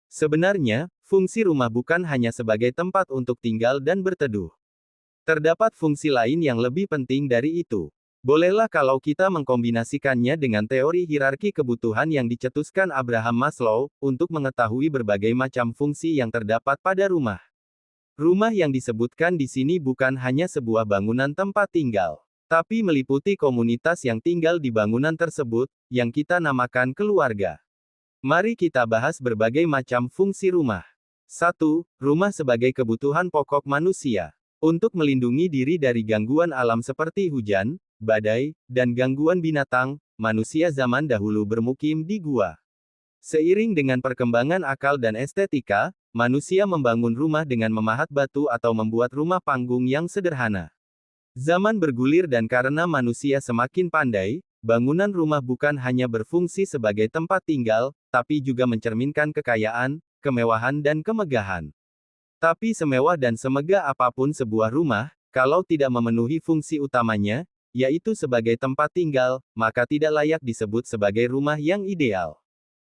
Sebenarnya, fungsi rumah bukan hanya sebagai tempat untuk tinggal dan berteduh. Terdapat fungsi lain yang lebih penting dari itu. Bolehlah kalau kita mengkombinasikannya dengan teori hierarki kebutuhan yang dicetuskan Abraham Maslow, untuk mengetahui berbagai macam fungsi yang terdapat pada rumah. Rumah yang disebutkan di sini bukan hanya sebuah bangunan tempat tinggal, tapi meliputi komunitas yang tinggal di bangunan tersebut, yang kita namakan keluarga. Mari kita bahas berbagai macam fungsi rumah. 1. Rumah sebagai kebutuhan pokok manusia. Untuk melindungi diri dari gangguan alam seperti hujan, badai, dan gangguan binatang, manusia zaman dahulu bermukim di gua. Seiring dengan perkembangan akal dan estetika, manusia membangun rumah dengan memahat batu atau membuat rumah panggung yang sederhana. Zaman bergulir dan karena manusia semakin pandai, bangunan rumah bukan hanya berfungsi sebagai tempat tinggal, tapi juga mencerminkan kekayaan, kemewahan dan kemegahan. Tapi semewah dan semegah apapun sebuah rumah, kalau tidak memenuhi fungsi utamanya, yaitu sebagai tempat tinggal, maka tidak layak disebut sebagai rumah yang ideal.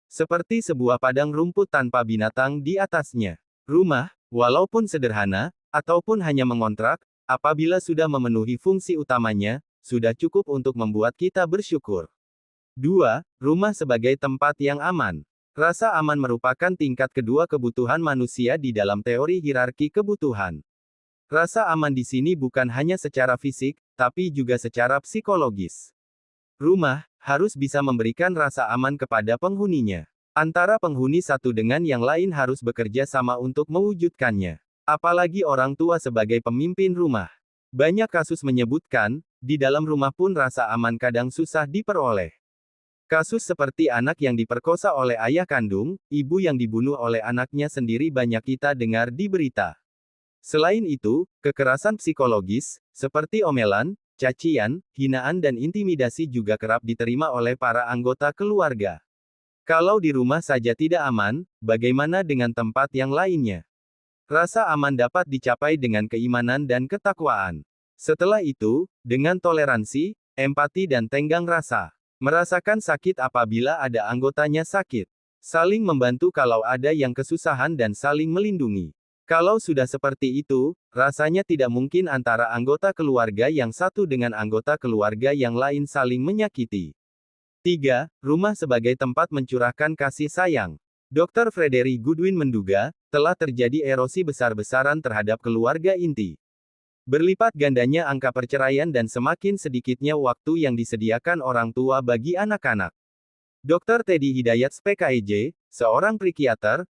Seperti sebuah padang rumput tanpa binatang di atasnya. Rumah, walaupun sederhana, ataupun hanya mengontrak, apabila sudah memenuhi fungsi utamanya, sudah cukup untuk membuat kita bersyukur. 2. Rumah sebagai tempat yang aman. Rasa aman merupakan tingkat kedua kebutuhan manusia di dalam teori hierarki kebutuhan. Rasa aman di sini bukan hanya secara fisik, tapi juga secara psikologis. Rumah harus bisa memberikan rasa aman kepada penghuninya. Antara penghuni satu dengan yang lain harus bekerja sama untuk mewujudkannya. Apalagi orang tua sebagai pemimpin rumah. Banyak kasus menyebutkan, di dalam rumah pun rasa aman kadang susah diperoleh. Kasus seperti anak yang diperkosa oleh ayah kandung, ibu yang dibunuh oleh anaknya sendiri banyak kita dengar di berita. Selain itu, kekerasan psikologis, seperti omelan, cacian, hinaan dan intimidasi juga kerap diterima oleh para anggota keluarga. Kalau di rumah saja tidak aman, bagaimana dengan tempat yang lainnya? Rasa aman dapat dicapai dengan keimanan dan ketakwaan. Setelah itu, dengan toleransi, empati dan tenggang rasa. Merasakan sakit apabila ada anggotanya sakit. Saling membantu kalau ada yang kesusahan dan saling melindungi. Kalau sudah seperti itu, rasanya tidak mungkin antara anggota keluarga yang satu dengan anggota keluarga yang lain saling menyakiti. 3. Rumah sebagai tempat mencurahkan kasih sayang. Dr. Frederick Goodwin menduga, telah terjadi erosi besar-besaran terhadap keluarga inti. Berlipat gandanya angka perceraian dan semakin sedikitnya waktu yang disediakan orang tua bagi anak-anak. Dr. Teddy Hidayat PKEJ, seorang psikiater,